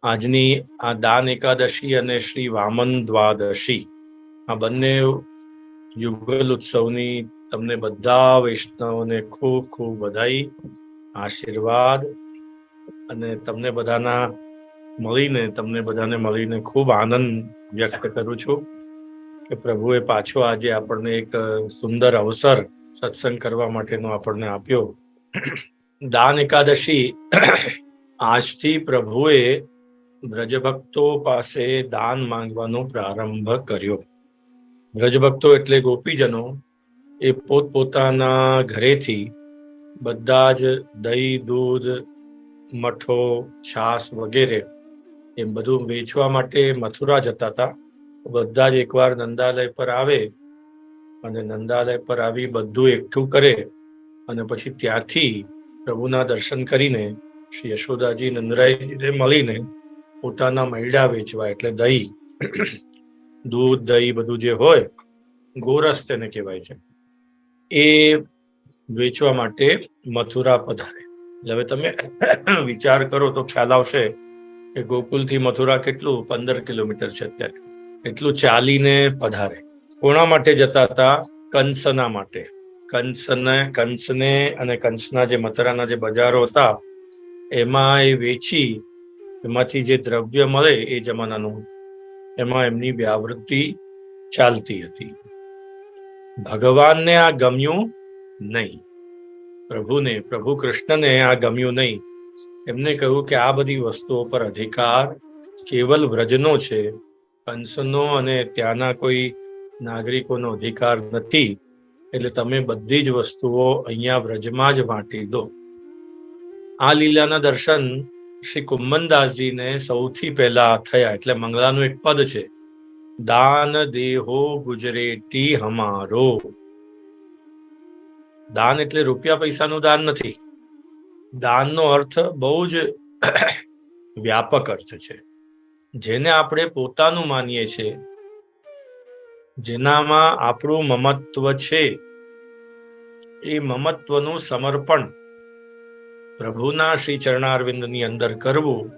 આજની આ દાન એકાદશી અને શ્રી વામન દ્વાદશી આ બંને યુગલ ઉત્સવની તમને બધા વૈષ્ણવોને ખૂબ ખૂબ વધાઈ, આશીર્વાદ. અને તમને બધાને મળીને ખૂબ આનંદ વ્યક્ત કરું છું કે પ્રભુએ પાછો આજે આપણને એક સુંદર અવસર સત્સંગ કરવા માટેનો આપણને આપ્યો. દાન એકાદશી આજથી પ્રભુએ બ્રજભક્તો પાસે દાન માંગવાનો પ્રારંભ કર્યો. બ્રજભક્તો એટલે ગોપીજનો, એ પોતપોતાના ઘરેથી બધા જ દહીં, દૂધ, મઠો, છાસ વગેરે એ બધું વેચવા માટે મથુરા જતા હતા. બધા જ એકવાર નંદાલય પર આવે અને નંદાલય પર આવી બધું એકઠું કરે અને પછી ત્યાંથી પ્રભુના દર્શન કરીને શ્રી યશોદાજી નંદરાયજીને મળીને પોતાના મૈડા વેચવા, એટલે દહીં, દૂધ, દહીં બધું જે હોય, ગોરસ તેને કહેવાય છે, એ વેચવા માટે મથુરા પધારે. હવે તમે વિચાર કરો તો ખ્યાલ આવશે કે ગોકુલથી મથુરા કેટલું 15 કિલોમીટર છે. અત્યારે એટલું ચાલીને પધારે. કોના માટે જતા હતા? કંસના માટે. કંસને અને કંસના જે મથુરાના જે બજારો હતા એમાં એ વેચી એમાંથી જે દ્રવ્ય મળે એ જમાનાનું, એમાં એમની વ્યાવૃત્તિ ચાલતી હતી. ભગવાનને આ ગમ્યું નહીં. પ્રભુ કૃષ્ણને આ ગમ્યું નહીં. એમને કહ્યું કે આ બધી વસ્તુઓ પર અધિકાર કેવલ વ્રજનો છે, કંસનો અને ત્યાંના કોઈ નાગરિકોનો અધિકાર નથી. એટલે તમે બધી જ વસ્તુઓ અહીંયા વ્રજમાં જ વાંટી દો. આ લીલાના દર્શન શ્રી કુમ્મનદાસજીને સૌથી પહેલા થયા. એટલે મંગલાનું એક પદ છે, દાન દેહો ગુજરેટી હમારો. દાન એટલે રૂપિયા પૈસાનું દાન નથી. દાનનો અર્થ બહુ જ વ્યાપક અર્થ છે. જેને આપણે પોતાનું માનીએ છીએ, જેનામાં આપણું મમત્વ છે, એ મમત્વનું સમર્પણ પ્રભુના શ્રી ચરણારવિંદની અંદર કરવું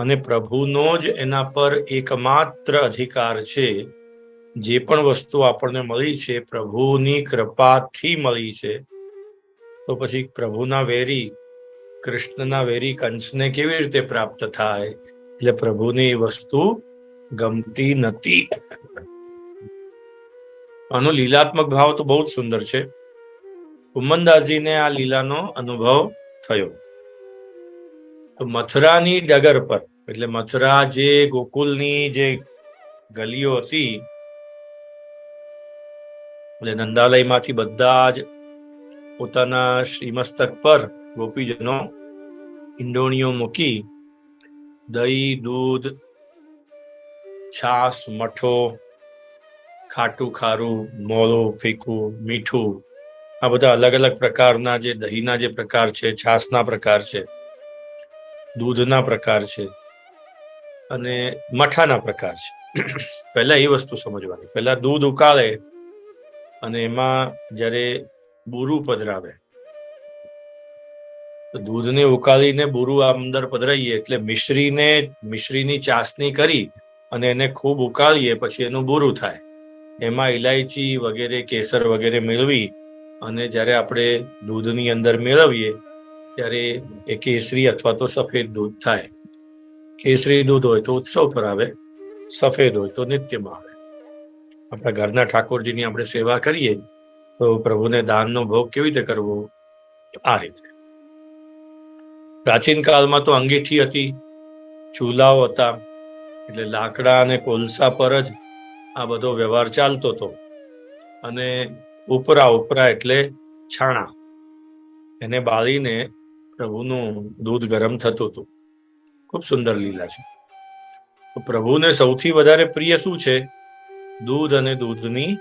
અને પ્રભુનો જ એના પર એકમાત્ર અધિકાર છે. જે પણ વસ્તુ આપણને મળી છે પ્રભુની કૃપાથી મળી છે. તો પછી પ્રભુના વેરી, કૃષ્ણના વેરી કંસને કેવી રીતે પ્રાપ્ત થાય? એટલે પ્રભુની વસ્તુ ગમતી નથી. આનો લીલાત્મક ભાવ તો બહુ જ સુંદર છે. કુમ્મનદાસજીને આ લીલાનો અનુભવ થયો. તો મથુરાની ડગર પર, એટલે મથુરા જે ગોકુલની જે ગલીઓ હતી, એટલે નંદાલયમાંથી બધા જ પોતાના શ્રીમસ્તક પર ગોપીજનો ઈંડોણીઓ મૂકી દહીં, દૂધ, છાસ, મઠો, ખાટું, ખારું, મોળું, ફીકું, મીઠું, આ બધા અલગ અલગ પ્રકારના જે દહીંના જે પ્રકાર છે, છાસના પ્રકાર છે, દૂધના પ્રકાર છે અને મઠાના પ્રકાર છે. પહેલા એ વસ્તુ સમજવાની. પહેલા દૂધ ઉકાળે અને એમાં જ્યારે બુરું પધરાવે, તો દૂધને ઉકાળીને બુરું અંદર પધરાઈએ એટલે મિશ્રીની ચાસણી કરી અને એને ખૂબ ઉકાળીએ, પછી એનું બુરું થાય. એમાં ઇલાયચી વગેરે, કેસર વગેરે મેળવી અને જ્યારે આપણે દૂધની અંદર મેળવીએ ત્યારે એ કેસરી અથવા તો સફેદ દૂધ થાય. કેસરી દૂધ હોય તો ઉત્સવ પર આવે, સફેદ હોય તો નિત્યમાં આવે. આપણા ઘરના ઠાકોરજીની આપણે સેવા કરીએ તો પ્રભુને દાનનો ભોગ કેવી રીતે કરવો? આ રીતે. પ્રાચીન કાળમાં તો અંગીઠી હતી, ચૂલાઓ હતા, એટલે લાકડા અને કોલસા પર જ આ બધો વ્યવહાર ચાલતો હતો. અને ઉપરા એટલે છાણા, એને બાળીને પ્રભુનું દૂધ ગરમ થતું હતું. ખૂબ સુંદર લીલા છે. તો પ્રભુને સૌથી વધારે પ્રિય શું છે? દૂધ અને દૂધની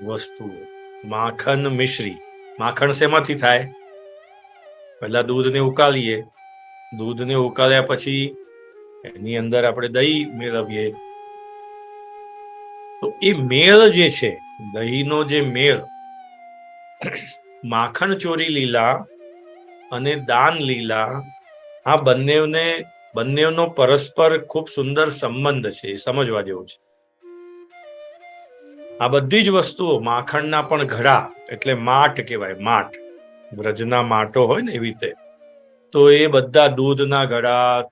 વસ્તુઓ. માખણ મિશ્રી. માખણ શેમાંથી થાય? પહેલા દૂધને ઉકાળીએ, દૂધને ઉકાળ્યા પછી એની અંદર આપણે દહીં મેળવીએ. તો એ મેળ જે છે, દહીંનો જે મેળ, માખણ ચોરી લીલા અને દાન લીલા, આ બંનેને બંનેનો પરસ્પર ખૂબ સુંદર સંબંધ છે, એ સમજવા જેવું છે. આ બધી જ વસ્તુઓ, માખણના પણ ઘડા એટલે માઠ કહેવાય, માઠ, વ્રજના માટો હોય ને એવી રીતે. તો એ બધા દૂધના ઘડા,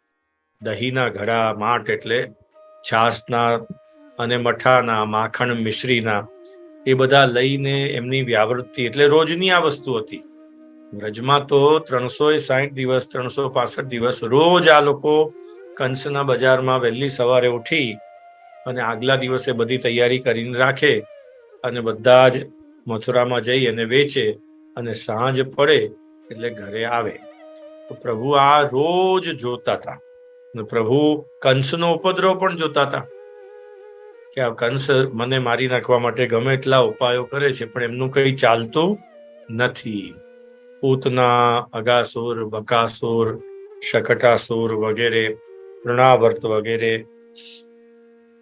દહીંના ઘડા, માઠ એટલે છાસના અને મઠાના, માખણ મિશ્રીના, એ બધા લઈને એમની વ્યાવૃત્તિ એટલે રોજની આ વસ્તુ હતી. વ્રજમાં તો 360 દિવસ 365 દિવસ રોજ આ લોકો કંસના બજારમાં વહેલી સવારે ઉઠી અને આગલા દિવસે બધી તૈયારી કરીને રાખે અને બધા જ મથુરામાં જઈ અને વેચે અને સાંજ પડે એટલે ઘરે આવે. તો પ્રભુ આ રોજ જોતા હતા. પ્રભુ કંસનો ઉપદ્રવ પણ જોતા હતા કે આ કંસ મને મારી નાખવા માટે ગમે એટલા ઉપાયો કરે છે, પણ એમનું કંઈ ચાલતું નથી. પૂતના, અગાસુર, બકાસુર, શકટાસુર વગેરે, તૃણાવર્ત વગેરે,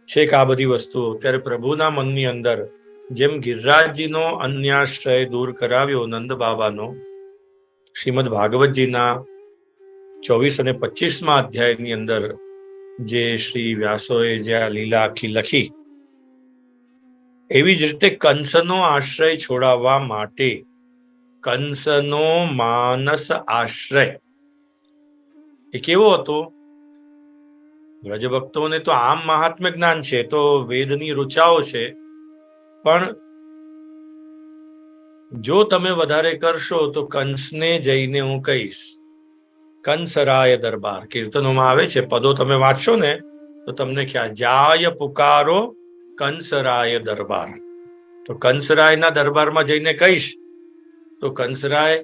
છેક આ બધી વસ્તુઓ. ત્યારે પ્રભુના મનની અંદર જેમ ગિરિરાજજીનો અન્યાશ્રય દૂર કરાવ્યો નંદ બાબાનો, શ્રીમદ ભાગવતજીના 24 અને 25મા અધ્યાયની અંદર જે શ્રી વ્યાસોએ જે આ લીલા આખી લખી, એવી જ રીતે કંસનો આશ્રય છોડાવવા માટે કંસનો માનસ આશ્રય એ કેવો હતો? વ્રજભક્તોને તો આમ મહાત્મ્ય જ્ઞાન છે, તો વેદની ઋચાઓ છે, પણ જો તમે વધારે કરશો તો કંસને જઈને હું કહીશ, કંસરાય દરબાર. કીર્તનોમાં આવે છે, પદો તમે વાંચશો ને તો તમને ખ્યાલ, જાય પુકારો કંસરાય દરબાર. તો કંસરાયના દરબારમાં જઈને કહીશ તો કંસરાય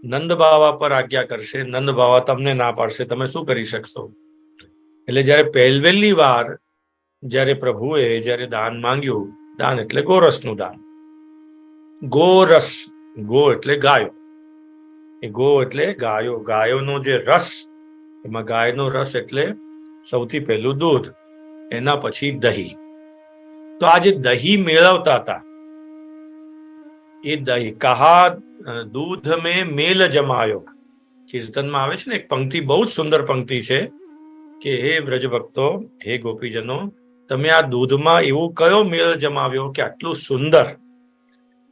નંદ બાવા પર આજ્ઞા કરશે, નંદ બાવા તમને ના પાડશે, તમે શું કરી શકશો? એટલે જયારે પહેલી વાર જયારે પ્રભુએ જયારે દાન માંગ્યું, દાન એટલે ગોરસનું દાન, ગોરસ, ગો એટલે ગાયો, એ ગો એટલે ગાયો, ગાયોનો જે રસ, એમાં ગાયનો રસ એટલે સૌથી પહેલું દૂધ, એના પછી દહીં. તો આ જે દહીં મેળવતા હતા, એ દહીં કહા દૂધ મેં મેલ જમાયો, કીર્તનમાં આવે છે ને એક પંક્તિ, બહુ જ સુંદર પંક્તિ છે કે હે વ્રજભક્તો, હે ગોપીજનો, તમે આ દૂધમાં એવું કયો મેળ જમાવ્યો કે આટલું સુંદર?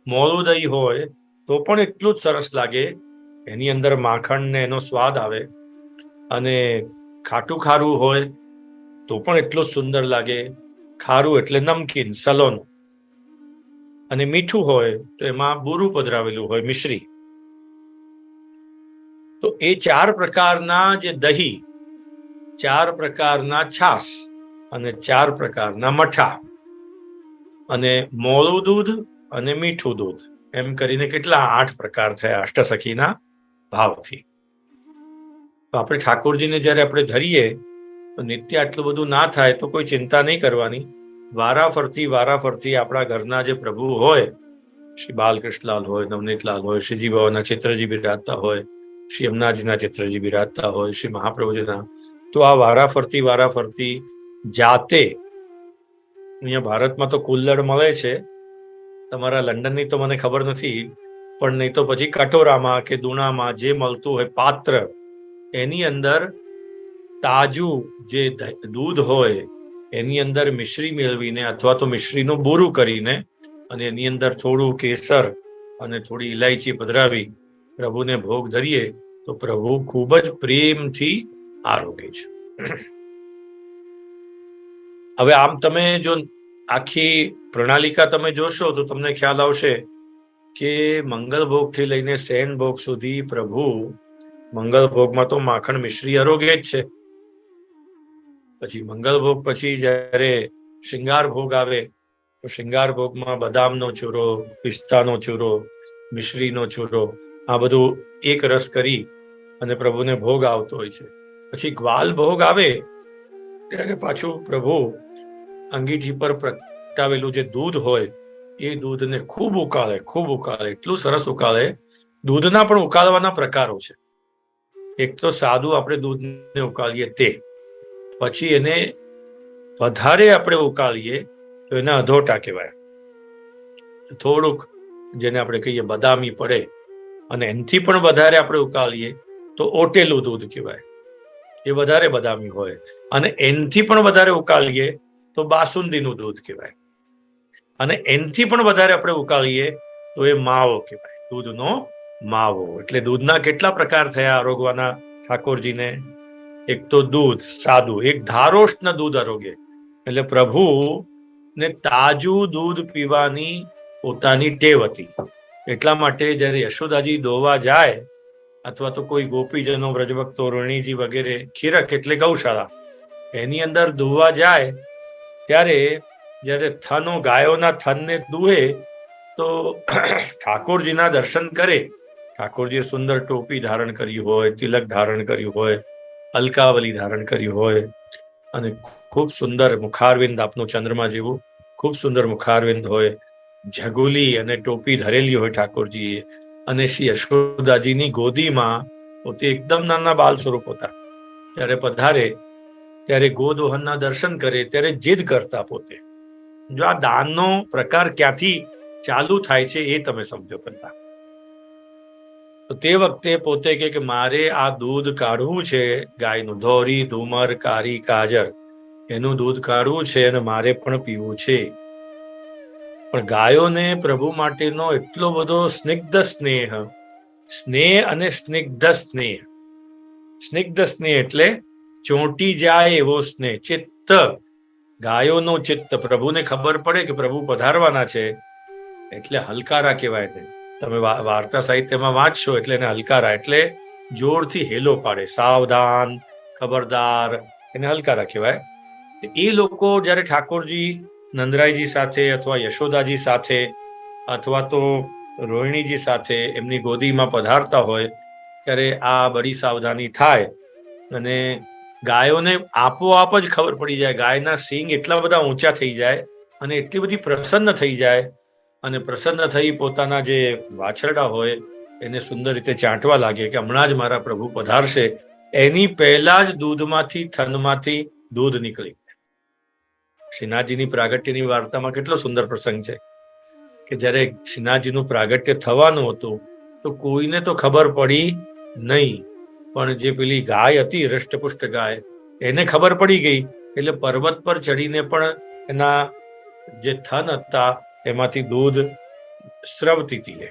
મોળું દહીં હોય તો પણ એટલું જ સરસ લાગે, એની અંદર માખણ ને એનો સ્વાદ આવે, અને ખાટું ખારું હોય તો પણ એટલું જ સુંદર લાગે. ખારું એટલે નમકીન, સલોન, અને મીઠું હોય તો એમાં બુરું પધરાવેલું હોય, મિશ્રી. તો એ 4 પ્રકારના જે દહીં, 4 પ્રકારના છાસ અને 4 પ્રકારના મઠા, અને મોળું દૂધ અને મીઠું દૂધ, એમ કરીને કેટલા 8 પ્રકાર થયા અષ્ટસખીના ભાવથી. તો આપણે ઠાકોરજીને જયારે આપણે ધરીએ તો નિત્ય આટલું બધું ના થાય તો કોઈ ચિંતા નહીં કરવાની. વારાફરતી આપણા ઘરના જે પ્રભુ હોય, શ્રી બાલકૃષ્ણલાલ હોય, નવનીતલાલ હોય, શ્રીજી બાબાના ચિત્રજી બિરાજતા હોય, શ્રી યમુનાજીના ચિત્રજી બિરાજતા હોય, શ્રી મહાપ્રભુજીના, તો આ વારાફરતી જાતે, અહીંયા ભારતમાં તો કુલ્લડ મળે છે, તમારા લંડનની તો મને ખબર નથી, પણ નહીં તો પછી કટોરામાં કે દૂણામાં જે મળતું હોય પાત્ર, એની અંદર તાજું જે દૂધ હોય એની અંદર મિશ્રી મેળવીને અથવા તો મિશ્રીનું બુરું કરીને અને એની અંદર થોડું કેસર અને થોડી ઇલાયચી પધરાવી પ્રભુને ભોગ ધરીએ તો પ્રભુ ખૂબ જ પ્રેમથી આરોગે છે. હવે આમ તમે જો આખી પ્રણાલિકા તમે જોશો તો તમને ખ્યાલ આવશે કે મંગલ ભોગથી લઈને શયન ભોગ સુધી પ્રભુ, મંગલ ભોગમાં તો માખણ મિશ્રી આરોગે જ છે, પછી મંગલ ભોગ પછી જ્યારે શૃંગાર ભોગ આવે તો શૃંગાર ભોગમાં બદામનો ચૂરો, પિસ્તાનો ચૂરો, મિશ્રીનો ચૂરો, આ બધું એક રસ કરી અને પ્રભુને ભોગ આવતો હોય છે. પછી ગ્વાલ ભોગ આવે ત્યારે પાછું પ્રભુ અંગીઠી પર પ્રગટાવેલું જે દૂધ હોય એ દૂધને ખૂબ ઉકાળે, એટલું સરસ ઉકાળે. દૂધના પણ ઉકાળવાના પ્રકારો છે. એક તો સાદું આપણે દૂધને ઉકાળીએ તે, પછી એને વધારે આપણે ઉકાળીએ તો એને અધોટા કહેવાય, થોડુંક જેને આપણે કહીએ બદામી પડે, અને એનાથી પણ વધારે આપણે ઉકાળીએ તો ઓટેલું દૂધ કહેવાય. એ વધારે બદામી હોય, અને એનથી પણ વધારે ઉકાળીએ તો બાસુંદીનું દૂધ કહેવાય, અને એનથી પણ વધારે આપણે ઉકાળીએ તો એ માવો કહેવાય, દૂધનો માવો. એટલે દૂધના કેટલા પ્રકાર થયા આરોગવાના ઠાકોરજીને? એક તો દૂધ સાદું, એક ધારોષ્ણ દૂધ આરોગે, એટલે પ્રભુ ને તાજું દૂધ પીવાની પોતાની ટેવ હતી. એટલા માટે જયારે યશોદાજી દોવા જાય, અથવા તો કોઈ ગોપીજનો, વ્રજભક્તો, રોહિણીજી વગેરે, ખીરક એટલે ગૌશાળા, એની અંદર દોવા જાય ત્યારે જ્યારે થનો, ગાયોના થનને દુહે તો ઠાકોરજીના દર્શન કરે. ઠાકોરજીએ સુંદર ટોપી ધારણ કરી હોય, તિલક ધારણ કર્યું હોય, અલકાવલી ધારણ કરી હોય, અને ખૂબ સુંદર મુખારવિંદ, આપનું ચંદ્રમા જેવું ખૂબ સુંદર મુખારવિંદ હોય, ઝઘુલી અને ટોપી ધરેલી હોય ઠાકોરજીએ, અને શ્રી યશોદાજીની ગોદીમાં પોતે એકદમ નાના બાલ સ્વરૂપ હતા. ત્યારે પધારે ત્યારે ગોદોહનના દર્શન કરે ત્યારે જીદ કરતા પોતે. જો આ દાનનો પ્રકાર ક્યાંથી ચાલુ થાય છે એ તમે સમજો પહેલા. તો તે વખતે પોતે કે મારે આ દૂધ કાઢવું છે, ગાયનું ધોરી, ધુમર, કારી, કાજર, એનું દૂધ કાઢવું છે અને મારે પણ પીવું છે. પણ ગાયોને પ્રભુ માટેનો એટલો બધો સ્નિગ્ધ સ્નેહ, સ્નેહ અને સ્નિગ્ધ સ્નેહ. સ્નિગ્ધ સ્નેહ એટલે ચોંટી જાય એવો સ્નેહ, ચિત્ત, ગાયોનો ચિત્ત. પ્રભુને ખબર પડે કે પ્રભુ પધારવાના છે એટલે હલકારા કહેવાય છે. તમે વાર્તા સાહિત્યમાં વાંચશો એટલે એને હલકારા એટલે જોરથી હેલો પાડે, સાવધાન, ખબરદાર, એને હલકારા કહેવાય. એ લોકો જ્યારે ઠાકોરજી નંદરાયજી સાથે અથવા યશોદાજી સાથે અથવા તો રોહિણીજી સાથે એમની ગોદીમાં પધારતા હોય ત્યારે આ બડી સાવધાની થાય, અને ગાયોને આપોઆપ જ ખબર પડી જાય. ગાયના સિંગ એટલા બધા ઊંચા થઈ જાય અને એટલી બધી પ્રસન્ન થઈ જાય, અને પ્રસન્ન થઈ પોતાના જે વાછરડા હોય એને સુંદર રીતે ચાંટવા લાગે કે હમણાં જ મારા પ્રભુ પધારશે. એની પહેલા જ દૂધમાંથી, થનમાંથી દૂધ નીકળી. શ્રીનાથજીની પ્રાગટ્યની વાર્તામાં કેટલો સુંદર પ્રસંગ છે કે જ્યારે શ્રીનાથજીનું પ્રાગટ્ય થવાનું હતું તો કોઈને તો ખબર પડી નહીં, પણ જે પેલી ગાય હતી, હૃષ્ટપુષ્ટ ગાય, એને ખબર પડી ગઈ. એટલે પર્વત પર ચડીને પણ એના જે થન હતા એમાંથી દૂધ સ્રવતી હતી.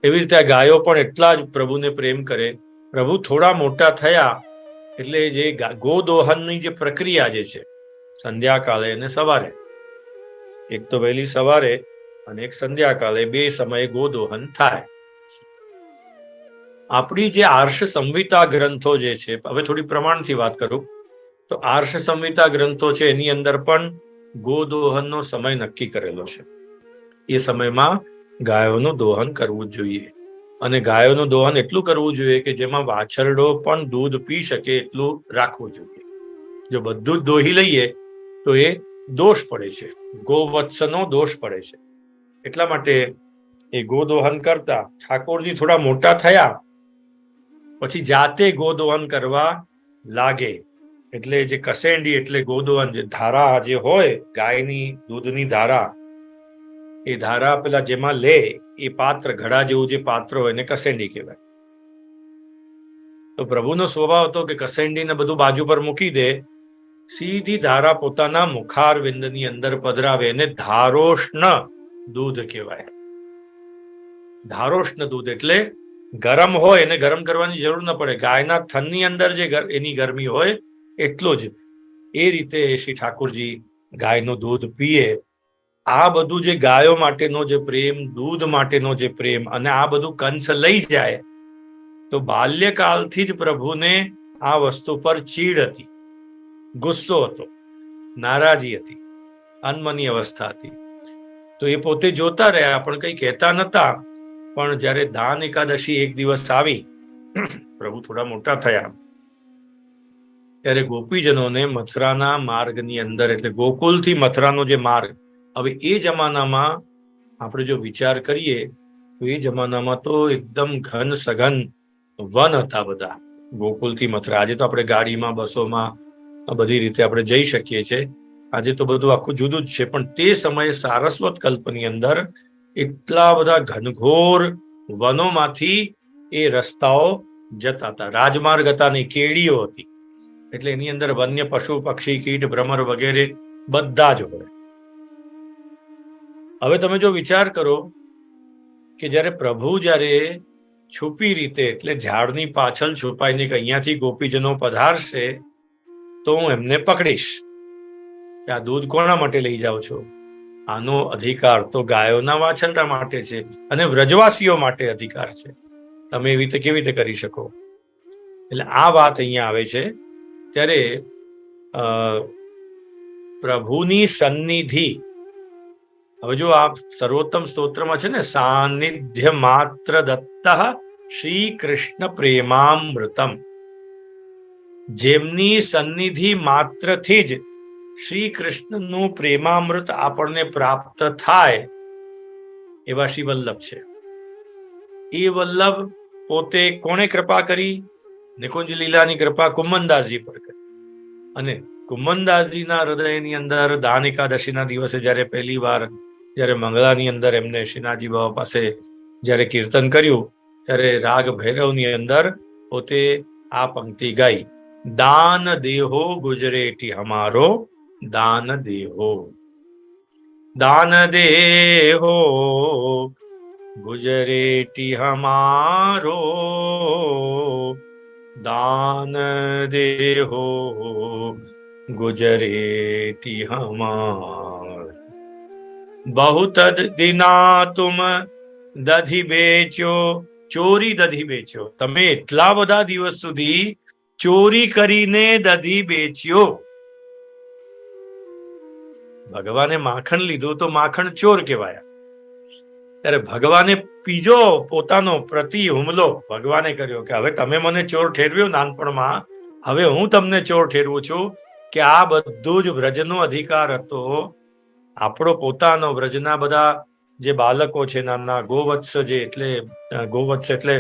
એવી રીતે આ ગાયો પણ એટલા જ પ્રભુને પ્રેમ કરે. પ્રભુ થોડા મોટા થયા એટલે જે ગોદોહનની જે પ્રક્રિયા જે છે, સંધ્યાકાળે અને સવારે, એક તો વહેલી સવારે અને એક સંધ્યાકાળે, બે સમયે ગોદોહન થાય. આપણી જે આર્ષ સંહિતા ગ્રંથો જે છે, હવે થોડી પ્રમાણથી વાત કરું તો આર્ષ સંહિતા ગ્રંથો છે એની અંદર પણ ગોદોહનનો સમય નક્કી કરેલો છે. એ સમયમાં ગાયોનું દોહન કરવું જોઈએ, અને ગાયોનું દોહન એટલું કરવું જોઈએ કે જેમાં વાછરડો પણ દૂધ પી શકે એટલું રાખવું જોઈએ. જો બધું જ દોહી લઈએ તો એ દોષ પડે છે, ગોવત્સનો દોષ પડે છે. એટલા માટે એ ગોદોહન કરતા ઠાકોરજી થોડા મોટા થયા પછી જાતે ગોદોહન કરવા લાગે. એટલે જે કસેંડી એટલે ગોદોહન, જે ધારા જે હોય ગાયની દૂધની ધારા, એ ધારા પેલા જેમાં લે એ પાત્ર, ઘડા જેવું જે પાત્ર હોય એને કસેંડી કહેવાય. તો પ્રભુનો સ્વભાવ હતો કે કસેંડીને બધું બાજુ પર મૂકી દે, સીધી ધારા પોતાના મુખારવિંદની અંદર પધરાવે. એને ધારોષ્ણ દૂધ કહેવાય. ધારોષ્ણ દૂધ એટલે ગરમ હોય, એને ગરમ કરવાની જરૂર ન પડે. ગાયના થનની અંદર જે એની ગરમી હોય એટલું જ. એ રીતે શ્રી ઠાકોરજી ગાયનું દૂધ પીએ. આ બધું જે ગાયો માટેનો જે પ્રેમ, દૂધ માટેનો જે પ્રેમ, અને આ બધું કંસ લઈ જાય તો બાલ્યકાળથી જ પ્રભુને આ વસ્તુ પર ચીડ હતી, ગુસ્સો હતો, નારાજી હતી, અનમની અવસ્થા હતી. તો એ પોતે જોતા રહ્યા પણ કંઈ કહેતા નતા. પણ જ્યારે દાન એકાદશી એક દિવસ આવી, પ્રભુ થોડા મોટા થયા, ત્યારે ગોપીજનોને મથુરાના માર્ગની અંદર, એટલે ગોકુલથી મથુરાનો જે માર્ગ, હવે એ જમાનામાં આપણે જો વિચાર કરીએ તો એ જમાનામાં તો એકદમ ઘન સઘન વન હતા બધા, ગોકુલથી મથુરા. આજે તો આપણે ગાડીમાં, બસોમાં બધી રીતે આપણે જઈ શકીએ છીએ. આજે તો બધું આખું જુદું જ છે. પણ તે સમયે સારસ્વત કલ્પની અંદર એટલા બધા ઘનઘોર વનોમાંથી એ રસ્તાઓ જતા હતા. રાજમાર્ગ હતા નહીં, કેડીઓ હતી, એટલે એની અંદર વન્ય પશુ પક્ષી કીટ ભ્રમર વગેરે બધા જ હોય. હવે તમે જો વિચાર કરો કે જ્યારે પ્રભુ જ્યારે છુપી રીતે એટલે ઝાડની પાછળ છુપાઈને કે અહીંયાથી ગોપીજનો પધારશે તો હું એમને પકડીશ કે આ દૂધ કોના માટે લઈ જાઓ છો? આનો અધિકાર તો ગાયોના વાછરડા માટે છે અને વ્રજવાસીઓ માટે અધિકાર છે. તમે એવી રીતે કેવી રીતે કરી શકો? એટલે આ વાત અહીંયા આવે છે. ત્યારે પ્રભુની સન્નિધિ, હવે જો આ સર્વોત્તમ સ્તોત્રમાં છે ને, સાનિધ્ય માત્ર દત્ત શ્રી કૃષ્ણ પ્રેમામૃતમ, જેમની સન્નિધિ માત્રથી જ શ્રી કૃષ્ણનું પ્રેમામૃત આપણને પ્રાપ્ત થાય એવા શ્રી વલ્લભ છે. એ વલ્લભ પોતે કોણે કૃપા કરી? નિકુંજ લીલાની કૃપા કુમનદાસજી પર કરી. અને કુમનદાસજીના હૃદયની અંદર દાન એકાદશીના દિવસે જ્યારે પહેલી વાર જ્યારે મંગળાની અંદર એમને શ્રીનાથજી બાબા પાસે જ્યારે કીર્તન કર્યું ત્યારે રાગ ભૈરવની અંદર પોતે આ પંક્તિ ગાઈ, દાન દેહો ગુજરેટી હમારો, દાન દેહો, દાન દેહો ગુજરાતી હમારો, દાન દેહો ગુજરાતી હમાર, बहुत દિના તુમ દધી બેચ્યો, ચોરી દધી બેચ્યો, તમે એટલા બધા દિવસ સુધી ચોરી કરીને દધી બેચ્યો. ભગવાને માખણ લીધું તો માખણ ચોર કહેવાયા. ત્યારે ભગવાને બીજો પોતાનો પ્રતિ હુમલો ભગવાને કર્યો કે હવે તમે મને ચોર ઠેરવ્યો નાનપણમાં, હવે હું તમને ચોર ઠેરવું છું કે આ બધું જ વ્રજનો અધિકાર હતો આપણો પોતાનો. વ્રજના બધા જે બાળકો છે નાના ગોવત્સ, જે એટલે ગોવત્સ એટલે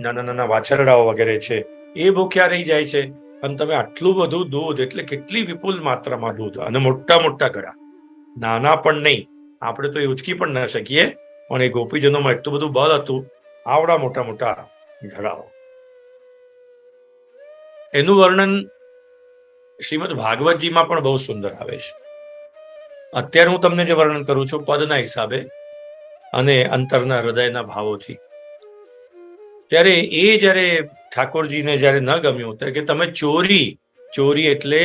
નાના નાના વાછરડાઓ વગેરે છે, એ ભૂખ્યા રહી જાય છે. અને તમે આટલું બધું દૂધ, એટલે કેટલી વિપુલ માત્રામાં દૂધ, અને મોટા મોટા ઘડા, નાના પણ નહીં, આપણે તો એ ઉચકી પણ ન શકીએ, પણ એ ગોપીજનોમાં એટલું બધું બળ હતું, આવડા મોટા મોટા ઘડાઓ. એનું વર્ણન શ્રીમદ ભાગવતજીમાં પણ બહુ સુંદર આવે છે. અત્યારે હું તમને જે વર્ણન કરું છું પદના હિસાબે અને અંતરના હૃદયના ભાવોથી. ત્યારે એ જ્યારે ઠાકોરજીને જ્યારે ન ગમ્યું ત્યારે કે તમે ચોરી એટલે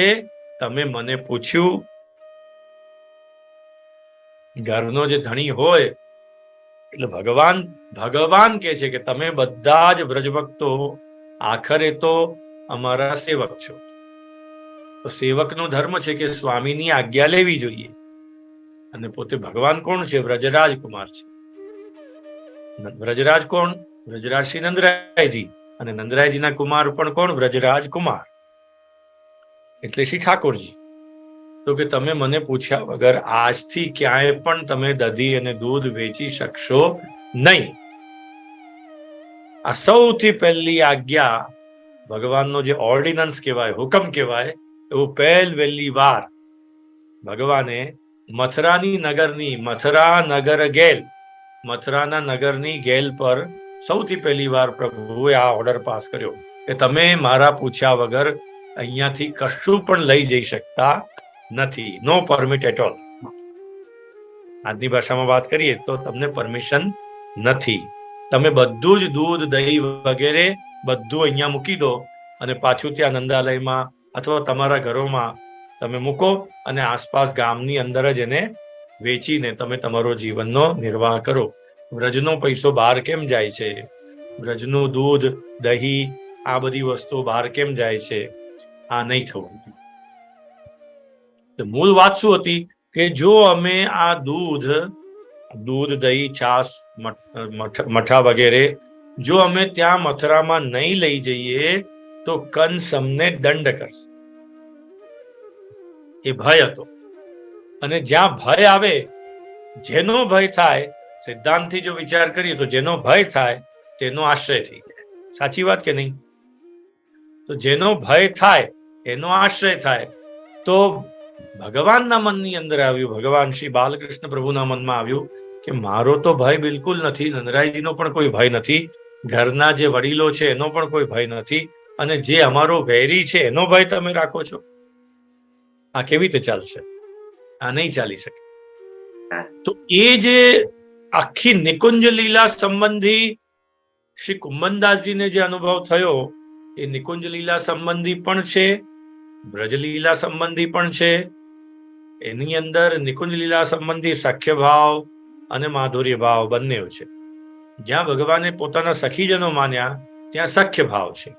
તમે મને પૂછ્યું. ઘરનો જે ધણી હોય એટલે ભગવાન કે છે કે તમે બધા જ વ્રજભક્તો આખરે તો અમારા સેવક છો. તો સેવકનો ધર્મ છે કે સ્વામીની આજ્ઞા લેવી જોઈએ. અને પોતે ભગવાન કોણ છે? વ્રજરાજ કુમાર છે. વ્રજરાજ કોણ? વ્રજરાજ શ્રી નંદરાયજી. અને નંદરાયજીના કુમાર પણ કોણ? વ્રજરાજ કુમાર, એટલે શ્રી ઠાકોરજી. તો કે તમે મને પૂછ્યા વગર આજથી ક્યાંય પણ તમે દધી અને દૂધ વેચી શકશો નહીં. આ સૌથી પહેલી આજ્ઞા, ભગવાનનો જે ઓર્ડિનન્સ કહેવાય, હુકમ કહેવાય, એવું પહેલી વાર ભગવાને મથરાના નગરની ગેલ પર સૌથી પહેલી વાર પ્રભુએ આ ઓર્ડર પાસ કર્યો કે તમે મારા પૂછ્યા વગર અહીંયાથી કશું પણ લઈ જઈ શકતા નથી. નો પરમિટ એટ ઓલ. આજની ભાષામાં વાત કરીએ તો તમને પરમિશન નથી. તમે બધું જ દૂધ, દહીં વગેરે બધું અહીંયા મૂકી દો અને પાછું ત્યાં નંદાલયમાં અથવા તમારા ઘરોમાં તમે મૂકો અને આસપાસ ગામની અંદર જ એને વેચીને તમે તમારો જીવનનો નિર્વાહ કરો. વ્રજનો પૈસો બહાર કેમ જાય છે? વ્રજનું દૂધ, દહીં, આ બધી વસ્તુઓ બહાર કેમ જાય છે? આ નહીં થવું. મૂળ વાત શું હતી કે જો અમે આ દૂધ, દહીં, છાસ, મઠા વગેરે જો અમે ત્યાં મથુરામાં નહીં લઈ જઈએ તો કંસ અમને દંડ કરશે. એ ભય હતો. અને જ્યાં ભય આવે, જેનો ભય થાય, સિદ્ધાંતથી જો વિચાર કરીએ તો જેનો ભય થાય તેનો આશ્રય થઈ જાય. સાચી વાત કે નહીં? તો જેનો ભય થાય એનો આશ્રય થાય. તો ભગવાનના મનની અંદર આવ્યું, ભગવાન શ્રી બાલકૃષ્ણ પ્રભુના મનમાં આવ્યું કે મારો તો ભય બિલકુલ નથી, નંદરાયજીનો પણ કોઈ ભય નથી, ઘરના જે વડીલો છે એનો પણ કોઈ ભય નથી, અને જે અમારો વૈરી છે એનો ભય તમે રાખો છો. આ કેવી રીતે ચાલશે? આ નહીં ચાલી શકે. તો એ જે આખી નિકુંજ લીલા સંબંધી શ્રી કુંભનદાસજીને જે અનુભવ થયો એ નિકુંજ લીલા સંબંધી પણ છે, બ્રજલીલા સંબંધી પણ છે. એની અંદર નિકુંજ લીલા સંબંધી સખ્ય ભાવ અને માધુર્ય ભાવ બંને છે. જ્યાં ભગવાને પોતાના સખીજનો માન્યા ત્યાં સખ્ય ભાવ છે,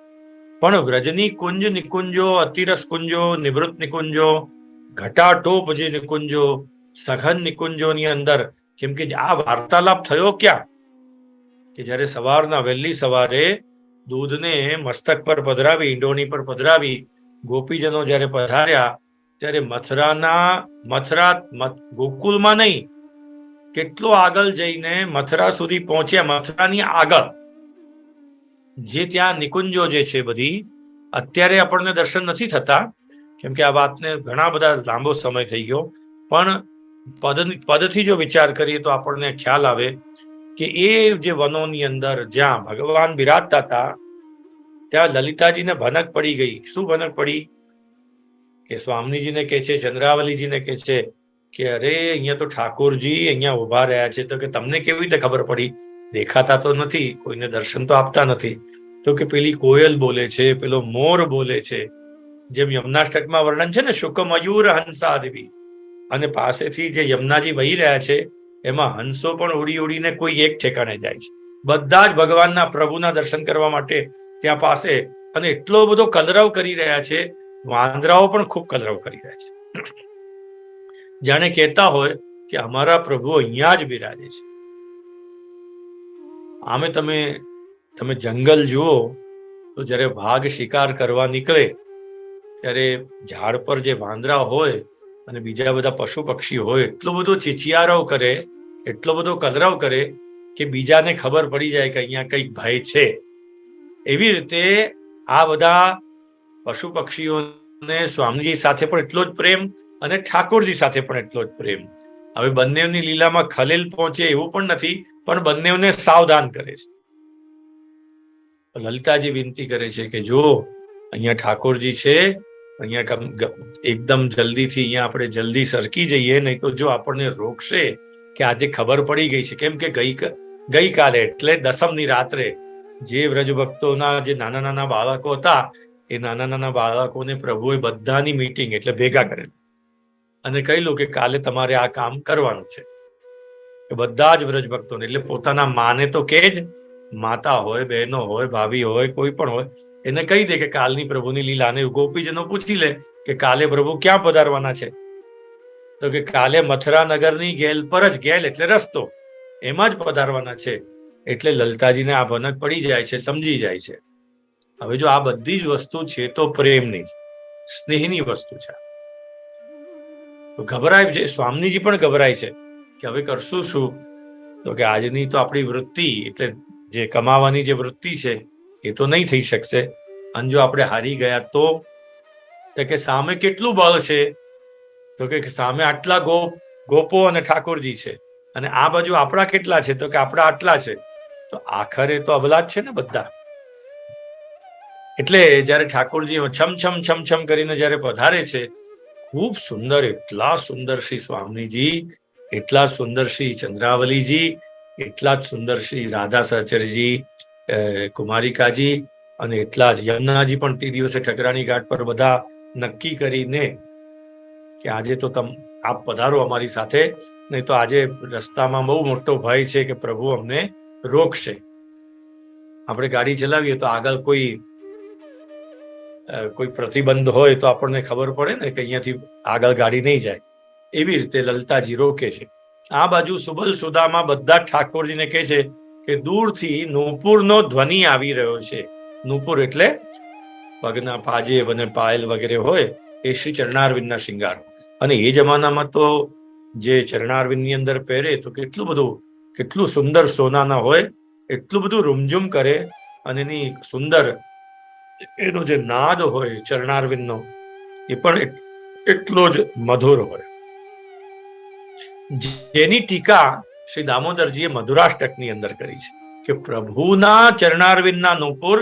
પણ વ્રજની કુંજ નિકુંજો, અતિરસ કુંજો, નિવૃત્ત નિકુંજો, ઘટાટોપ જે નિકુંજો, સઘન નિકુંજોની અંદર, કેમ કે આ વાર્તાલાપ થયો ક્યાં? કે જ્યારે સવારના વહેલી સવારે દૂધને મસ્તક પર પધરાવી, ઈંડોણી પર પધરાવી ગોપીજનો જ્યારે પધાર્યા ત્યારે મથરા ગોકુલમાં નહીં, કેટલો આગળ જઈને મથરા સુધી પહોંચ્યા. મથરાની આગળ જે ત્યાં નિકુંજો જે છે બધી, અત્યારે આપણને દર્શન નથી થતા, કેમ કે આ વાતને ઘણા બધા લાંબો સમય થઈ ગયો, પણ પદથી જો વિચાર કરીએ તો આપણને ખ્યાલ આવે કે એ જે વનોની અંદર જ્યાં ભગવાન બિરાજતા હતા ત્યાં લલિતાજીને ભનક પડી ગઈ. શું ભનક પડી? કે સ્વામીજીને કહે છે, ચંદ્રાવલીજીને કહે છે કે અરે અહીંયા તો ઠાકોરજી અહીંયા ઉભા રહ્યા છે. તો કે તમને કેવી રીતે ખબર પડી? દેખાતા તો નથી, કોઈને દર્શન તો આપતા નથી. તો કે પેલી કોયલ બોલે છે, પેલો મોર બોલે છે, જેમ યમનાષ્ટકમાં વર્ણન છે ને, શુક મયુર હંસાદિવી, અને પાસેથી જે યમુનાજી વહી રહ્યા છે એમાં હંસો પણ ઉડી ઉડીને કોઈ એક ઠેકાણે જાય છે. બધા જ ભગવાનના પ્રભુના દર્શન કરવા માટે ત્યાં પાસે, અને એટલો બધો કલરવ કરી રહ્યા છે. વાંદરાઓ પણ ખૂબ કલરવ કરી રહ્યા છે, જાણે કહેતા હોય કે અમારા પ્રભુ અહીંયા જ બિરાજે છે. આમે તમે જંગલ જુઓ તો જ્યારે વાઘ શિકાર કરવા નીકળે ત્યારે ઝાડ પર જે વાંદરા હોય અને બીજા બધા પશુ પક્ષી હોય, એટલો બધો ચીચિયારવ કરે, એટલો બધો કલરવ કરે કે બીજાને ખબર પડી જાય કે અહીંયા કંઈક ભય છે. એવી રીતે આ બધા પશુ પક્ષીઓને સ્વામીજી સાથે પણ એટલો જ પ્રેમ અને ઠાકોરજી સાથે પણ એટલો જ પ્રેમ. હવે બંનેની લીલામાં ખલેલ પહોંચે એવું પણ નથી, પણ બંનેને સાવધાન કરે છે. લલિતાજી વિનંતી કરે છે કે જો અહીંયા ઠાકોરજી છે, અહીંયા એકદમ જલ્દીથી અહીંયા આપણે જલ્દી સરકી જઈએ, નહીં તો જો આપણને રોકશે કે આજે ખબર પડી ગઈ છે. કેમ કે ગઈકાલે એટલે દસમની રાત્રે જે વ્રજ ભક્તોના જે નાના નાના બાળકો હતા એ નાના નાના બાળકોને પ્રભુએ બધાની મીટિંગ એટલે ભેગા કરેલ અને કહેલું કે કાલે તમારે આ કામ કરવાનું છે. બધા જ વ્રજ ભક્તોને, એટલે પોતાના માને તો કે જ, માતા હોય, બહેનો હોય, ભાભી હોય, કોઈ પણ હોય, એને કહી દે કે કાલની પ્રભુની લીલાને. ગોપીજનો પૂછી લે કે કાલે પ્રભુ ક્યાં પધારવાના છે? તો કે કાલે મથરા નગરની ગેલ પર જ, ગેલ એટલે રસ્તો, એમાં જ પધારવાના છે. એટલે લલિતાજીને આ ભનક પડી જાય છે, સમજી જાય છે. હવે જો આ બધી જ વસ્તુ છે તો પ્રેમની, સ્નેહની વસ્તુ છે. તો ગભરાય છે, સ્વામીજી પણ ગભરાય છે કે હવે કરશું શું? તો કે આજની તો આપણી વૃત્તિ, એટલે જે કમાવાની જે વૃત્તિ છે એ તો નહીં થઈ શકશે, અને જો આપણે હારી ગયા તો કે સામે કેટલું બળ છે? તો કે સામે આટલા ગોપો અને ઠાકોરજી છે, અને આ બાજુ આપણા કેટલા છે? તો કે આપણા આટલા છે. તો આખરે તો અબલા જ છે ને બધા. એટલે જયારે ઠાકોરજી છમ કરીને જયારે પધારે છે, ખૂબ સુંદર, એટલા સુંદર શ્રી સ્વામીજી, એટલા સુંદર શ્રી ચંદ્રાવલીજી, એટલા જ સુંદર શ્રી રાધા સહચરજી, કુમારિકાજી, અને એટલા જ યમુનાજી પણ તે દિવસે ઠકરાણી ઘાટ પર બધા નક્કી કરીને કે આજે તો આપ પધારો અમારી સાથે, નહીં તો આજે રસ્તામાં બહુ મોટો ભય છે કે પ્રભુ અમને રોકશે. આપણે ગાડી ચલાવીએ તો આગળ કોઈ પ્રતિબંધ હોય તો આપણને ખબર પડે ને કે અહીંયાથી આગળ ગાડી નહીં જાય. એવી રીતે લલિતાજી રોકે છે. આ બાજુ સુબલ સુદામાં બધા ઠાકોરજીને કહે છે કે દૂરથી નુપુરનો ધ્વનિ આવી રહ્યો છે. નુપુર એટલે પગના પાજેબ અને પાયલ વગેરે હોય એ શ્રી ચરણારવિંદના શિંગાર. અને એ જમાનામાં તો જે ચરણારવિંદની અંદર પહેરે તો કેટલું સુંદર સોનાના હોય, એટલું બધું રૂમઝુમ કરે, અને એની સુંદર એનો જે નાદ હોય ચરણારવિંદનો એ પણ એટલો જ મધુર હોય, જેની ટીકા શ્રી દામોદરજીએ મધુરાષ્ટકની અંદર કરી છે કે પ્રભુના ચરણારવિંદના નૂપુર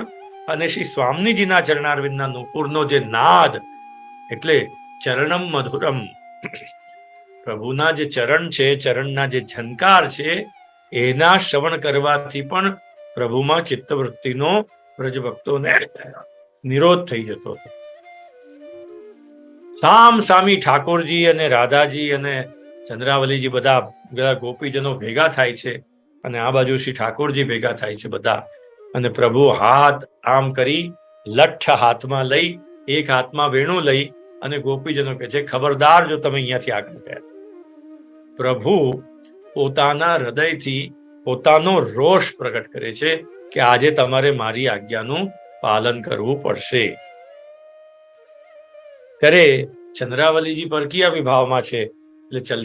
અને શ્રી સ્વામીજીના ચરણારવિંદના નૂપુરનો જે નાદ, એટલે ચરણમ મધુરમ, પ્રભુના જે ચરણ છે, ચરણના જે ઝંકાર છે, એના શ્રવણ કરવાથી પણ પ્રભુમાં ચિત્તવૃત્તિનો વ્રજભક્તોને નિરોધ થઈ જતો હતો. સામ સામી ઠાકોરજી અને રાધાજી અને ચંદ્રાવલીજી બધા ગોપીજનો ભેગા થાય છે, અને આ બાજુ શ્રી ઠાકોરજી ભેગા થાય છે બધા, અને પ્રભુ હાથ આમ કરી લઠ્ઠ હાથમાં લઈ, એક હાથમાં વેણું લઈ, અને ગોપીજનો કહે છે ખબરદાર જો તમે અહીંયાથી આગળ ગયા. પ્રભુ પોતાના હૃદયથી પોતાનો રોષ પ્રગટ કરે છે કે આજે તમારે મારી આજ્ઞાનું પાલન કરવું પડશે. ત્યારે ચંદ્રાવલીજી પરકીયા વિભાવમાં છે, એટલે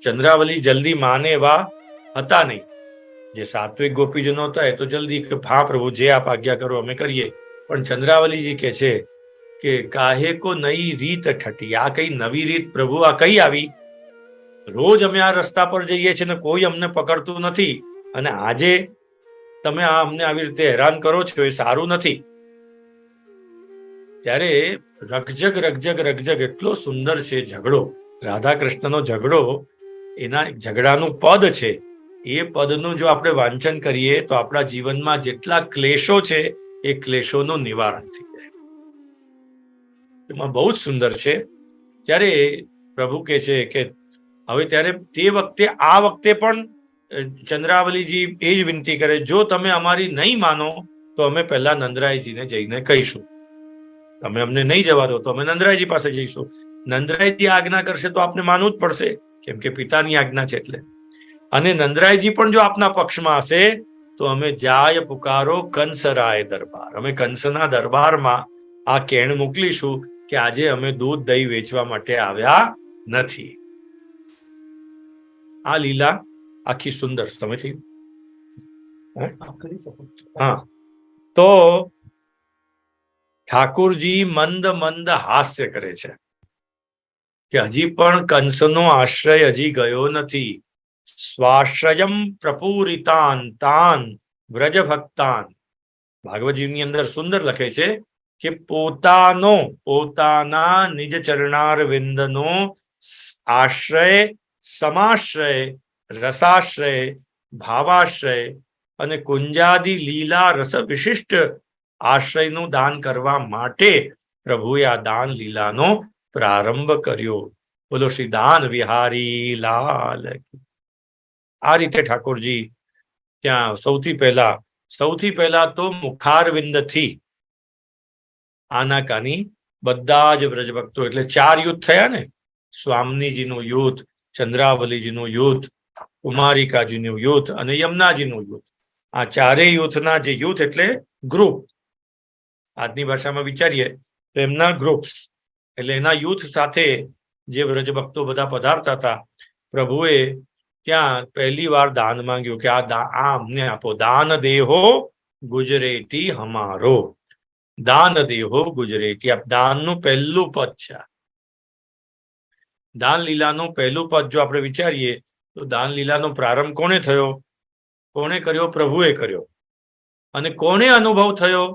ચંદ્રાવલી જલ્દી માને એવા હતા નહીં. જે સાત્વિક ગોપીજનો હતા એ તો જલ્દી કે હા પ્રભુ જે આપ આજ્ઞા કરો અમે કરીએ. પણ ચંદ્રાવલીજી કે છે કે કાહે કો નઈ રીત ઠટી, આ કઈ નવી રીત પ્રભુ આ કઈ આવી? રોજ અમે આ રસ્તા પર જઈએ છીએ ને કોઈ અમને પકડતું નથી, અને આજે તમે આ અમને આવી રીતે હેરાન કરો છો, એ સારું નથી. ત્યારે રગજગ રગજગ રગજગ એટલો સુંદર છે ઝઘડો, રાધા કૃષ્ણનો ઝઘડો, એના ઝઘડાનું પદ છે, એ પદનું જો આપણે વાંચન કરીએ તો આપણા જીવનમાં જેટલા ક્લેશો છે એ ક્લેશોનું નિવારણ થઈ જાય. એમાં બહુ જ સુંદર છે. ત્યારે પ્રભુ કહે છે કે હવે ત્યારે તે વખતે આ વખતે પણ ચંદ્રાવલીજી એ જ વિનંતી કરે, જો તમે અમારી નહીં માનો તો અમે પહેલા નંદરાયજીને જઈને કહીશું. તમે અમને નહીં જવા દો તો અમે નંદરાયજી પાસે જઈશું. નંદરાયજી આજ્ઞા કરશે તો આપને માનવું જ પડશે, કેમ કે પિતાની આજ્ઞા છે એટલે. અને નંદરાયજી પણ જો આપના પક્ષમાં હશે તો અમે જાય પુકારો કંસરાય દરબાર, અમે કંસના દરબારમાં આ કેણ મોકલીશું કે આજે અમે દૂધ દહીં વેચવા માટે આવ્યા નથી. આ લીલા આખી સુંદર સમય થઈ. હા, તો ઠાકોરજી મંદ મંદ હાસ્ય કરે છે કે હજી પણ કંસનો આશ્રય હજી ગયો નથી. સ્વાશ્રયમ પ્રપૂરિતાન તાન વ્રજ ભક્તાન. ભાગવતજીની અંદર સુંદર લખે છે કે પોતાના નિજ ચરણાર વિંદનો આશ્રય, સમાશ્રય, રસાશ્રય, ભાવાશ્રય અને કુંજાદી લીલા રસ વિશિષ્ટ આશ્રયનું દાન કરવા માટે પ્રભુએ આ દાન લીલાનો પ્રારંભ કર્યો. બોલો શ્રી દાન વિહારી લાલ. આ રીતે ઠાકોરજી ત્યાં સૌથી પહેલા તો મુખારવિંદથી આનાકાની બધા જ વ્રજભક્તો, એટલે 4 યુદ્ધ થયા ને, સ્વામીજીનું યુદ્ધ, ચંદ્રાવલીજીનું યુદ્ધ, કુમારિકાજીનું યુદ્ધ અને યમુનાજીનું યુદ્ધ. આ ચારેય યુદ્ધના જે યુદ્ધ એટલે ગ્રુપ, આજની ભાષામાં વિચારીએ તો એમના ગ્રુપ્સ, એટલે એના યુદ્ધ સાથે જે વ્રજભક્તો બધા પધારતા હતા, પ્રભુએ ત્યાં પહેલી વાર દાન માંગ્યું કે આ અમને આપો. દાન દેહો ગુજરેટી હમારો, દાન દેહો ગુજરેટી. આ દાનનું પહેલું પદ છે. દાન લીલાનું પહેલું પદ જો આપણે વિચારીએ તો દાન લીલાનો પ્રારંભ કોણે થયો? કોણે કર્યો? પ્રભુએ કર્યો. અને કોણે અનુભવ થયો?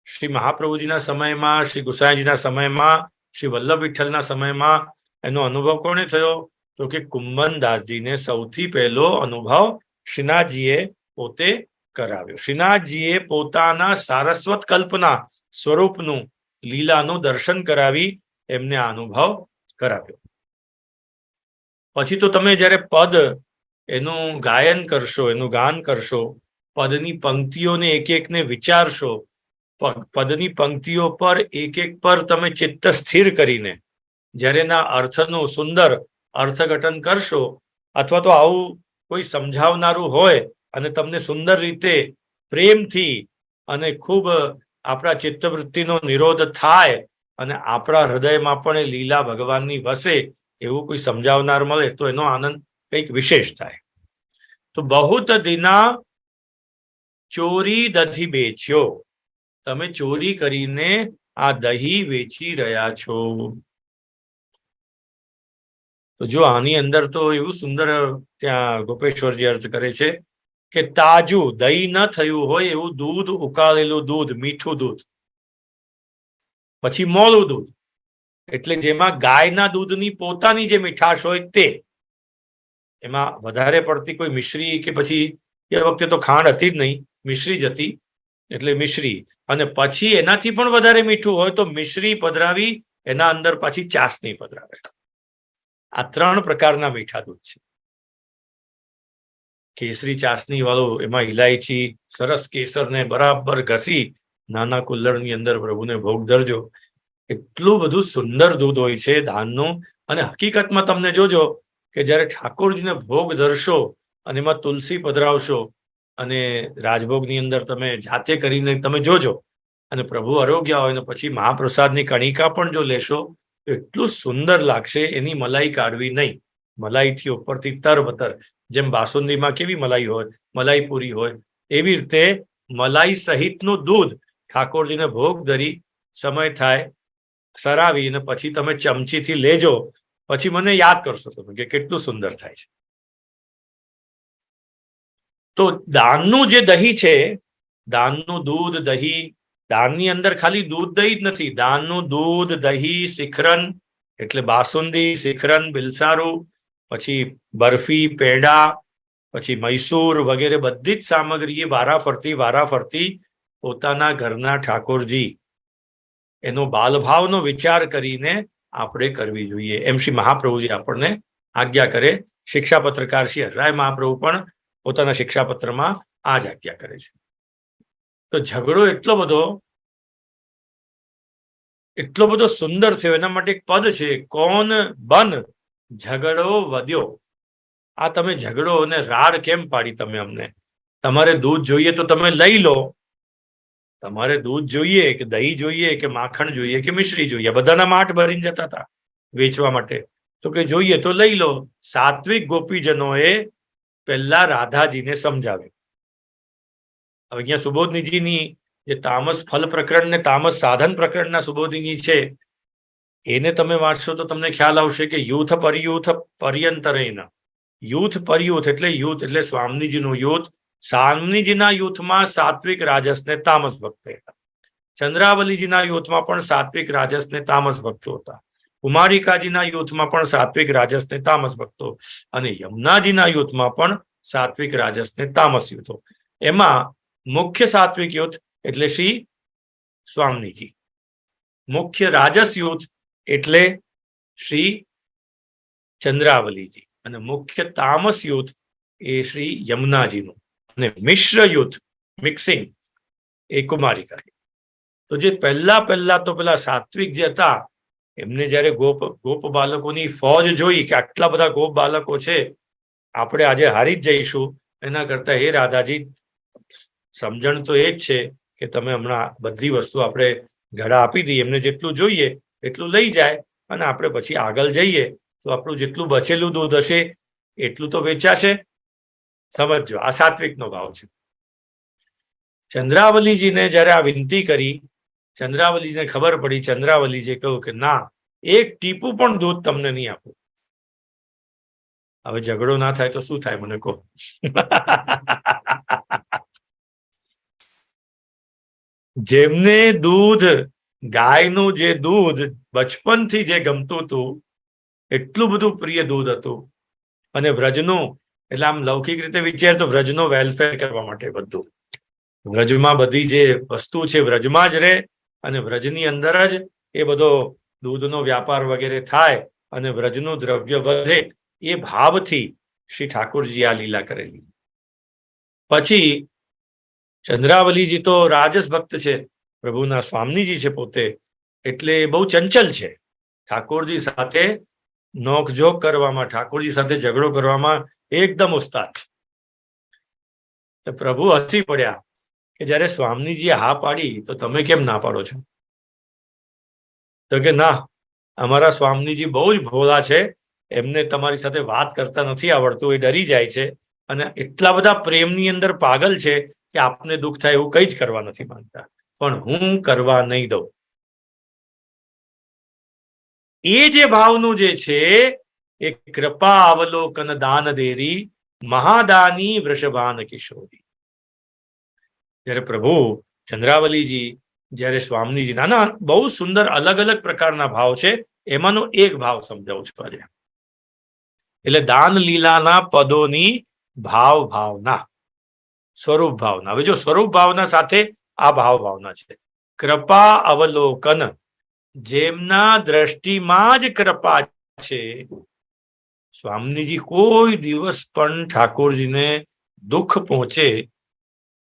શ્રી મહાપ્રભુજીના સમયમાં, શ્રી ગુસાઈજીના સમયમાં, શ્રી વલ્લભ વિઠ્ઠલના સમયમાં એનો અનુભવ કોણે થયો? તો કે કુંભનદાસજીને સૌથી પહેલો અનુભવ શ્રીનાથજીએ પોતે કરાવ્યો. શ્રીનાથજીએ પોતાના સારસ્વત કલ્પના સ્વરૂપનું લીલાનું દર્શન કરાવી એમને આ અનુભવ કરાવ્યો. પછી તો તમે જ્યારે પદ એનું ગાયન કરશો, એનું ગાન કરશો, પદની પંક્તિઓને એક એકને વિચારશો, પદની પંક્તિઓ પર એક એક પર તમે ચિત્ત સ્થિર કરીને જ્યારે એના અર્થનું સુંદર અર્થઘટન કરશો, અથવા તો આવું કોઈ સમજાવનારું હોય અને તમને સુંદર રીતે પ્રેમથી અને ખૂબ આપણા ચિત્તવૃત્તિનો નિરોધ થાય અને આપણા હૃદયમાં પણ એ લીલા ભગવાનની વસે એવું કોઈ સમજાવનાર મળે તો એનો આનંદ કંઈક વિશેષ થાય. તો બહુત દિના ચોરી દધી બેચ્યો, તમે ચોરી કરીને આ દહીં વેચી રહ્યા છો. તો જો આની અંદર તો એવું સુંદર ત્યાં ગોપેશ્વરજી અર્થ કરે છે કે તાજું દહીં ન થયું હોય એવું દૂધ, ઉકાળેલું દૂધ, મીઠું દૂધ, પછી મોળું દૂધ, એટલે જેમાં ગાયના દૂધની પોતાની જે મીઠાશ હોય તે, એમાં વધારે પડતી કોઈ મિશ્રી કે પછી એ વખતે તો ખાંડ હતી જ નહીં, મિશ્રી જ હતી, એટલે મિશ્રી, અને પછી એનાથી પણ વધારે મીઠું હોય તો મિશ્રી પધરાવી, એના અંદર પાછી ચાસણી પધરાવે. આ 3 પ્રકારના મીઠા દૂધ છે. કેસરી ચાસણી વાળું, એમાં ઇલાયચી, સરસ કેસરને બરાબર ઘસી નાના કુલ્લરની અંદર પ્રભુને ભોગ ધરજો. એટલું બધું સુંદર દૂધ હોય છે દાનનું. અને હકીકતમાં તમને જોજો કે જ્યારે ઠાકોરજીને ભોગ ધરશો અને એમાં તુલસી પધરાવશો અને રાજભોગની અંદર તમે જાતે કરીને તમે જોજો, અને પ્રભુ આરોગ્ય હોય ને પછી મહાપ્રસાદની કણિકા પણ જો લેશો તો એટલું સુંદર લાગશે. એની મલાઈ કાઢવી નહીં, મલાઈથી ઉપરથી તરબતર, જેમ બાસુંદીમાં કેવી મલાઈ હોય, મલાઈ પૂરી હોય, એવી રીતે મલાઈ સહિતનું દૂધ ઠાકોરજીને ભોગ ધરી સમય થાય સરાવી અને પછી તમે ચમચીથી લેજો, પછી મને યાદ કરશો તમે કે કેટલું સુંદર થાય છે. તો દાનનું જે દહીં છે, દાનનું દૂધ, દહીં, દાનની અંદર ખાલી દૂધ દહીં જ નથી, દાનનું દૂધ, દહીં, શિખરન એટલે બાસુંદી, શિખરન, બિલસારું, પછી બરફી, પેડા, પછી મૈસૂર વગેરે બધી જ સામગ્રી વારાફરતી પોતાના ઘરના ઠાકોરજી એનો બાલભાવનો વિચાર કરીને આપણે કરવી જોઈએ, એમ શ્રી મહાપ્રભુજી આપણને આજ્ઞા કરે. શિક્ષાપત્રકાર શ્રી હરરાય મહાપ્રભુ પણ પોતાના શિક્ષાપત્રમાં આ જ આજ્ઞા કરે છે. તો ઝઘડો એટલો બધો સુંદર થયો. એના માટે એક પદ છે, કોન બન ઝઘડો વધ્યો. આ તમે ઝઘડો અને રાડ કેમ પાડી તમે અમને? તમારે દૂધ જોઈએ તો તમે લઈ લો, તમારે દૂધ જોઈએ કે દહીં જોઈએ કે માખણ જોઈએ કે મિશ્રી જોઈએ, બધાના માઠ ભરીને જતા હતા વેચવા માટે, તો કે જોઈએ તો લઈ લો. સાત્વિક ગોપીજનોએ પહેલા રાધાજીને સમજાવ્યું. હવે અહીંયા સુબોધનીજીની જે તામસ ફલ પ્રકરણ ને તામસ સાધન પ્રકરણના સુબોધની છે, એને તમે વાંચશો તો તમને ખ્યાલ આવશે કે યુથ પરયુથ પર્યંતરેન, યુથ પરયુથ એટલે યુથ એટલે સ્વામીજીનું યુથ. સ્વામીજીના યુથમાં સાત્વિક રાજસ ને તામસ ભક્તો હતા. ચંદ્રાવલીજીના યુથમાં પણ સાત્વિક રાજસ ને તામસ ભક્તો હતા. કુમારિકાજીના યુથમાં પણ સાત્વિક રાજસ ને તામસ ભક્તો, અને યમુનાજીના યુથમાં પણ સાત્વિક રાજસ ને તામસ યુથો. એમાં મુખ્ય સાત્વિક યુથ એટલે શ્રી સ્વામીજી, મુખ્ય રાજસ યુથ એટલે શ્રી ચંદ્રાવલીજી, અને મુખ્ય તામસ યુથ એ શ્રી યમુનાજીનું, અને મિશ્ર યુથ મિક્સિંગ એ કુમારિકાજી. તો જે પહેલા તો પેલા સાત્વિક જે હતા એમને જયારે ગોપ બાલકોની ફોજ જોઈ કે આટલા બધા ગોપ બાલકો છે, આપણે આજે હારી જ જઈશું, એના કરતા હે રાધાજી સમજણ તો એ જ છે કે તમે હમણાં બધી વસ્તુ આપણે ઘડા આપી દઈએ, એમને જેટલું જોઈએ એટલું લઈ જાય અને આપણે પછી આગળ જઈએ તો આપણું જેટલું બચેલું દૂધ હશે એટલું તો વેચાશે. સમજો, આ સાત્વિકનો ભાવ છે. ચંદ્રાવલીજીને જયારે આ વિનંતી કરી, ચંદ્રાવલીજીને ખબર પડી, ચંદ્રાવલીજીએ કહ્યું કે ના, એક ટીપું પણ દૂધ તમને નહીં આપું. હવે ઝઘડો ના થાય તો શું થાય મને કહો? જેમને દૂધ, ગાયનું જે દૂધ બચપનથી જે ગમતું હતું, એટલું બધું પ્રિય દૂધ હતું, અને વ્રજનું, એટલે આમ લૌકિક રીતે વિચાર તો વ્રજનો વેલફેર કરવા માટે બધું, વ્રજમાં બધી જે વસ્તુ છે વ્રજમાં જ રહે, અને વ્રજની અંદર જ એ બધો દૂધનો વ્યાપાર વગેરે થાય અને વ્રજનું દ્રવ્ય વધે, એ ભાવથી શ્રી ઠાકોરજી આ લીલા કરેલી. પછી ચંદ્રાવલીજી તો રાજસ ભક્ત છે, પ્રભુના સ્વામીજી છે પોતે, એટલે બહુ ચંચલ છે. ઠાકોરજી સાથે નોકઝોક કરવામાં, ઠાકોરજી સાથે ઝઘડો કરવામાં એકદમ ઉસ્તાદ છે. પ્રભુ હસી પડ્યા કે જયારે સ્વામીજીએ હા પાડી તો તમે કેમ ના પાડો છો? તો કે ના, અમારા સ્વામીજી બહુ જ ભોળા છે, એમને તમારી સાથે વાત કરતા નથી આવડતું, એ ડરી જાય છે, અને એટલા બધા પ્રેમની અંદર પાગલ છે કે આપને દુઃખ થાય એવું કઈ જ કરવા નથી માંગતા, પણ હું કરવા નહીં દઉં. એ જે ભાવનું જે છે એ કૃપા અવલોકન દાન દેરી મહાદાની વૃષભાન કિશોરી. જ્યારે પ્રભુ ચંદ્રાવલીજી, જ્યારે સ્વામીજી, નાના બહુ સુંદર અલગ અલગ પ્રકારના ભાવ છે, એમાંનો એક ભાવ સમજાવું છું આજે. એટલે દાન લીલાના પદોની ભાવ ભાવના, સ્વરૂપ ભાવના. હવે જો સ્વરૂપ ભાવના સાથે આ ભાવ ભાવના છે. કૃપા અવલોકન, જેમના દ્રષ્ટિમાં જ કૃપા છે. સ્વામીજી કોઈ દિવસ પણ ઠાકોરજીને દુઃખ પહોંચે,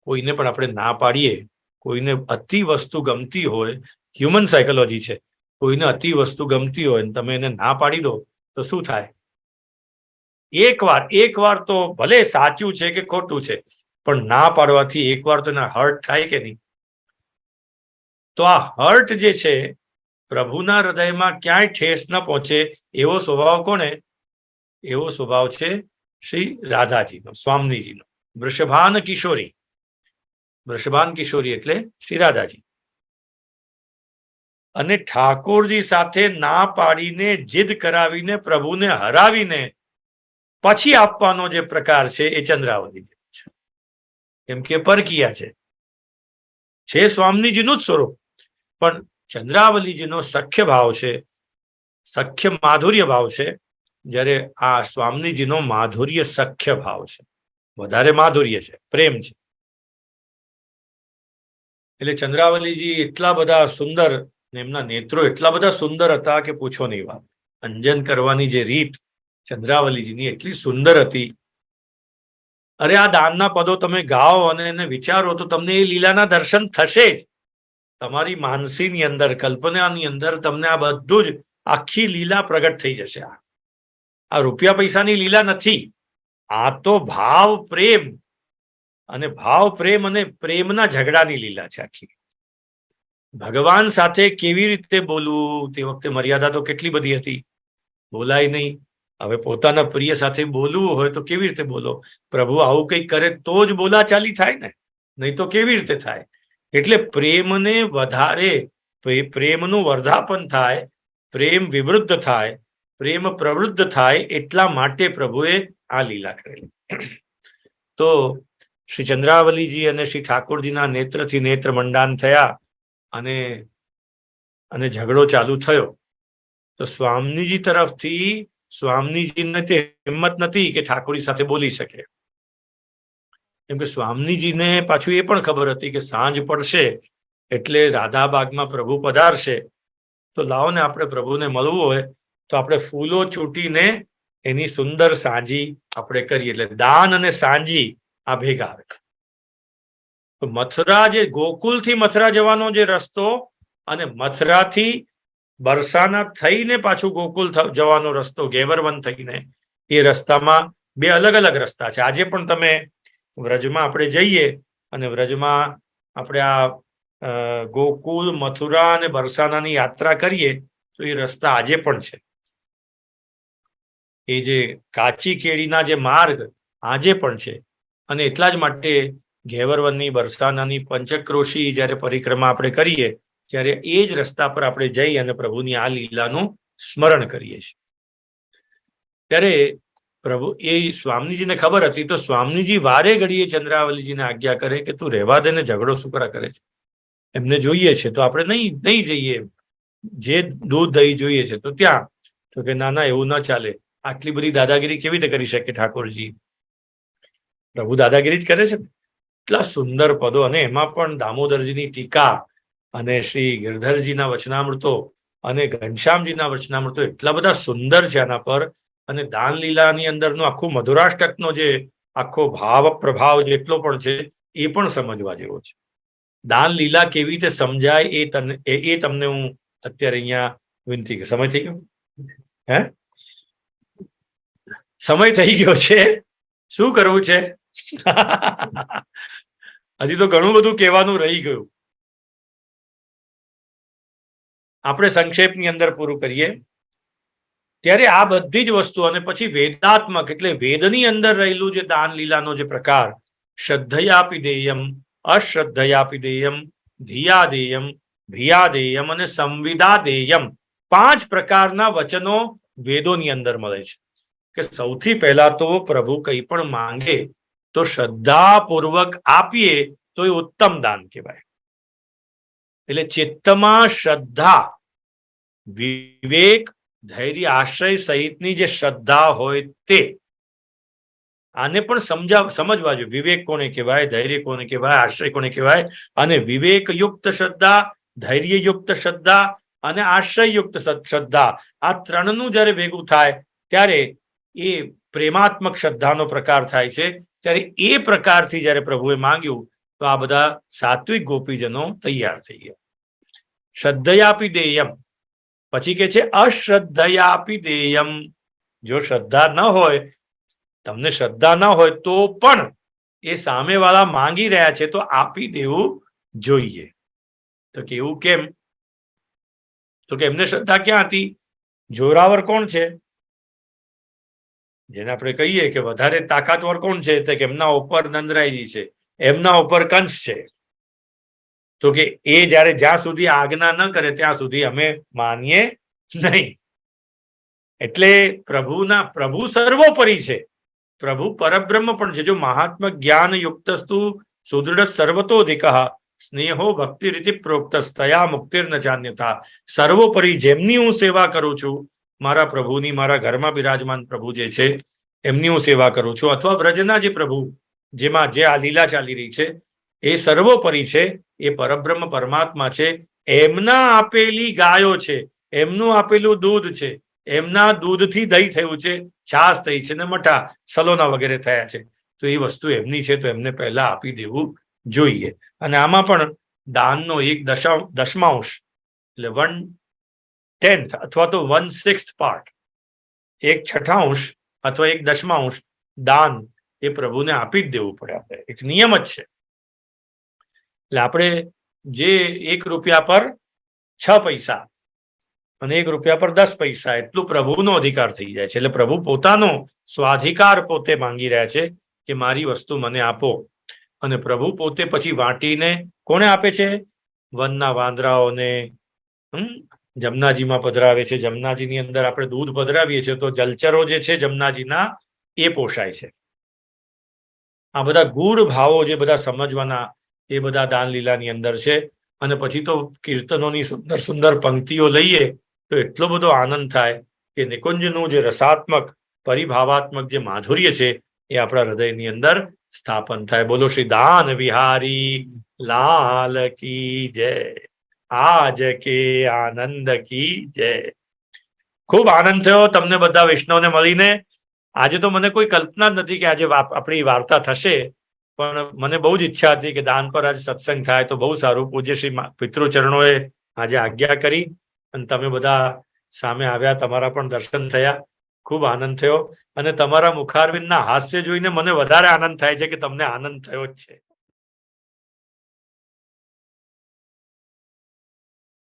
કોઈને પણ આપણે ના પાડીએ, કોઈને અતિ વસ્તુ ગમતી હોય, હ્યુમન સાયકોલોજી છે, કોઈને અતિ વસ્તુ ગમતી હોય તમે એને ના પાડી દો તો શું થાય? એકવાર તો ભલે સાચું છે કે ખોટું છે, પણ ના પાડવાથી એકવાર તો એના હર્ટ થાય કે નહીં? તો આ હર્ટ જે છે, પ્રભુના હૃદયમાં ક્યાંય ઠેસ ન પહોંચે એવો સ્વભાવ કોને? એવો સ્વભાવ છે શ્રી રાધાજીનો, સ્વામીજીનો. વૃષભાન કિશોરી, વૃષભાન કિશોરી એટલે શ્રી રાધાજી. અને ઠાકોરજી સાથે ના પાડીને, જીદ કરાવીને, પ્રભુને હરાવીને પછી આપવાનો જે પ્રકાર છે એ ચંદ્રાવલી છે. કેમ કે પરકીયા છે સ્વામીજીનું જ સ્વરૂપ, પણ ચંદ્રાવલીજીનો સખ્ય ભાવ છે, સખ્ય માધુર્ય ભાવ છે. જ્યારે આ સ્વામીજીનો માધુર્ય સખ્ય ભાવ છે, વધારે માધુર્ય છે, પ્રેમ છે. એટલે ચંદ્રાવલીજી એટલા બધા સુંદર, એમના નેત્રો એટલા બધા સુંદર હતા કે પૂછો નહીં વાત. અંજન કરવાની જે રીત ચંદ્રાવલીજીની એટલી સુંદર હતી. અરે આ દાનના પદો તમે ગાઓ અને એને વિચારો તો તમને એ લીલાના દર્શન થશે જ. તમારી માનસીની અંદર, કલ્પનાની અંદર તમને આ બધું જ આખી લીલા પ્રગટ થઈ જશે. આ રૂપિયા પૈસાની લીલા નથી, આ તો ભાવ પ્રેમ અને પ્રેમના ઝઘડાની લીલા છે આખી. ભગવાન સાથે કેવી રીતે બોલવું, તે વખતે મર્યાદા તો કેટલી બધી હતી, બોલાય નહીં. હવે પોતાના પ્રિય સાથે બોલવું હોય તો કેવી રીતે બોલો? પ્રભુ આવું કંઈક કરે તો જ બોલાચાલી થાય ને, નહીં તો કેવી રીતે થાય? એટલે પ્રેમને વધારે, પ્રેમનું વર્ધાપન થાય, પ્રેમ વિવૃદ્ધ થાય, પ્રેમ પ્રવૃદ્ધ થાય, એટલા માટે પ્રભુએ આ લીલા કરેલી. તો શ્રી ચંદ્રાવલીજી અને શ્રી ઠાકોરજીના નેત્રથી નેત્ર મંડાન થયા અને ઝઘડો ચાલુ થયો. તો સ્વામીજી તરફથી સ્વામીજીને તે હિંમત નથી કે ઠાકોરજી સાથે બોલી શકે, કેમ કે સ્વામીજીને પાછું એ પણ ખબર હતી કે સાંજ પડશે એટલે રાધાબાગમાં પ્રભુ પધારશે, તો લાવો ને આપણે પ્રભુને મળવું હોય તો આપણે ફૂલો ચૂંટીને એની સુંદર સાંજી આપણે કરીએ. એટલે દાન અને સાંજી આ ભેગા આવે. તો મથુરા, જે ગોકુલથી મથુરા જવાનો જે રસ્તો અને મથુરાથી બરસાના થઈને પાછું ગોકુલ જવાનો રસ્તો, ગેવરવન થઈને, એ રસ્તામાં બે અલગ અલગ રસ્તા છે. આજે પણ તમે વ્રજમાં આપણે જઈએ અને વ્રજમાં આપણે આ ગોકુલ, મથુરા અને બરસાનાની યાત્રા કરીએ તો એ રસ્તા આજે પણ છે. એ જે કાચી કેડીના જે માર્ગ આજે પણ છે. અને એટલા જ માટે ઘેવરવનની, બરસાનાની, પંચક્રોશી જ્યારે પરિક્રમા આપણે કરીએ ત્યારે એ જ રસ્તા પર આપણે જઈ અને પ્રભુની આ લીલાનું સ્મરણ કરીએ છીએ. ત્યારે પ્રભુ, એ સ્વામીજીને ખબર હતી, તો સ્વામીજી વારે ઘડીએ ચંદ્રાવલીજીને આજ્ઞા કરે કે તું રહેવા દે ને, ઝઘડો શું કરે છે? એમને જોઈએ છે તો આપણે નહીં જઈએ, જે દૂધ દહીં જોઈએ છે તો ત્યાં. તો કે ના ના, એવું ના ચાલે, આટલી બધી દાદાગીરી કેવી રીતે કરી શકે ઠાકોરજી? પ્રભુ દાદાગીરી જ કરે છે. એટલા સુંદર પદો, અને એમાં પણ દામોદરજીની ટીકા અને શ્રી ગિરધરજીના વચનામૃતો અને ઘનશ્યામજીના વચનામૃતો એટલા બધા સુંદર છે આના પર. અને દાન લીલાની અંદરનો આખું મધુરાષ્ટકનો જે આખો ભાવ પ્રભાવ જેટલો પણ છે એ પણ સમજવા જેવો છે. દાન લીલા કેવી રીતે સમજાય એ તમને હું અત્યારે અહીંયા વિનંતી કરું. સમય થઈ ગયો? હે, સમય થઈ ગયો છે? શું કરવું છે? હજી તો ઘણું બધું કહેવાનું રહી ગયું. આપણે સંક્ષેપની અંદર પૂરું કરીએ. ત્યારે આ બધી જ વસ્તુ, અને પછી વેદાત્મક એટલે વેદની અંદર રહેલું જે દાન લીલાનો જે પ્રકાર, શ્રદ્ધયાપી દેયમ, અશ્રદ્ધયાપી દેયમ, ધિયા દેયમ, ભિયા દેયમ અને સંવિદા દેયમ, 5 પ્રકારના વચનો વેદોની અંદર મળે છે. કે સૌથી પહેલા તો પ્રભુ કંઈ પણ માંગે તો શ્રદ્ધાપૂર્વક આપીએ તો એ ઉત્તમ દાન કહેવાય. એટલે ચિત્તમાં શ્રદ્ધા, વિવેક, ધૈર્ય, આશ્રય સહિતની જે શ્રદ્ધા હોય તે, આને પણ સમજવા જોઈએ. વિવેક કોને કહેવાય, ધૈર્ય કોને કહેવાય, આશ્રય કોને કહેવાય. અને વિવેકયુક્ત શ્રદ્ધા, ધૈર્યયુક્ત શ્રદ્ધા અને આશ્રયયુક્ત શ્રદ્ધા, આ ત્રણનું જ્યારે ભેગું થાય ત્યારે એ પ્રેમાત્મક શ્રદ્ધાનો પ્રકાર થાય છે. ત્યારે એ પ્રકારથી જ્યારે પ્રભુએ માંગ્યું તો આ બધા સાત્વિક ગોપીજનો તૈયાર થઈ ગયા. શ્રદ્ધયાપી દેયમ, પછી કે છે અશ્રદ્ધયાપી દેયમ. જો શ્રદ્ધા ન હોય, તમને શ્રદ્ધા ન હોય તો પણ એ સામેવાળા માંગી રહ્યા છે તો આપી દેવું જોઈએ. તો કે એવું કેમ? તો કે એમને શ્રદ્ધા ક્યાં હતી? જોરાવર કોણ છે? જેને આપણે કહીએ કે વધારે તાકાતવર કોણ છે? તો કે એમના ઉપર નંદરાયજી છે, એમના ઉપર કંસ છે. તો કે એ જ્યારે જ્યાં સુધી આજ્ઞા ન કરે ત્યાં સુધી અમે માનીએ નહીં. એટલે પ્રભુ સર્વોપરી છે, પ્રભુ પરબ્રહ્મ પણ છે. જો મહાત્મા જ્ઞાન યુક્તસ્તુ સુદૃઢ સર્વતોધિક સ્નેહો ભક્તિ રીતિ પ્રોક્તસ્તયા મુક્તિર્ન જાન્યતા. સર્વોપરી જેમની હું સેવા કરું છું, મારા પ્રભુની, મારા ઘરમાં બિરાજમાન પ્રભુ જે છે એમની હું સેવા કરું છું, અથવા વ્રજના જે પ્રભુ જેમાં જે આ લીલા ચાલી રહી છે એ સર્વોપરી છે, એ પરબ્રહ્મ પરમાત્મા છે. એમના આપેલી ગાયો છે, એમનું આપેલું દૂધ છે, એમના દૂધથી દહીં થયું છે, છાશ થઈ છે ને મઠા સલોના વગેરે થયા છે. તો એ વસ્તુ એમની છે, તો એમને પહેલા આપી દેવું જોઈએ. અને આમાં પણ દાનનો એક દશમાંશ એટલે 1/10 અથવા તો 1/6 પાર્ટ, 1/6 અથવા 1/10 દાન એ પ્રભુને આપી જ દેવું પડે. આપણે એક નિયમ જ છે. એટલે આપણે જે 1 રૂપિયા પર 6 પૈસા અને 1 રૂપિયા પર 10 પૈસા એટલું પ્રભુનો અધિકાર થઈ જાય છે. એટલે પ્રભુ પોતાનો સ્વાધિકાર પોતે માંગી રહ્યા છે કે મારી વસ્તુ મને આપો. અને પ્રભુ પોતે પછી વાટીને કોને આપે છે? વનના વાંદરાઓને જમનાજીમાં પધરાવે છે. જમનાજીની અંદર આપણે દૂધ પધરાવીએ છીએ તો જલચરો જે છે જમનાજીના એ પોષાય છે. આ બધા ગૂઢ ભાવો જે બધા સમજવાના એ બધા દાન લીલાની અંદર છે. અને પછી તો કીર્તનોની સુંદર સુંદર પંક્તિઓ લઈએ તો એટલો બધો આનંદ થાય કે નિકુંજનું જે રસાત્મક પરિભાવાત્મક જે માધુર્ય છે એ આપણા હૃદયની અંદર સ્થાપન થાય. બોલો શ્રી દાન વિહારી લાલ કી જય. આજ કે આનંદ કી જય. ખૂબ આનંદ થયો તમને બધા વૈષ્ણવને મળીને. આજે તો મને કોઈ કલ્પના જ નથી કે આજે આપણી વાર્તા થશે, પણ મને બહુ જ ઈચ્છા હતી કે દાન પર આજે સત્સંગ થાય તો બહુ સારું. પૂજ્ય શ્રી પિતૃચરણોએ આજે આજ્ઞા કરી અને તમે બધા સામે આવ્યા, તમારા પણ દર્શન થયા. ખૂબ આનંદ થયો. અને તમારા મુખારવિંદના હાસ્ય જોઈને મને વધારે આનંદ થાય છે કે તમને આનંદ થયો જ છે.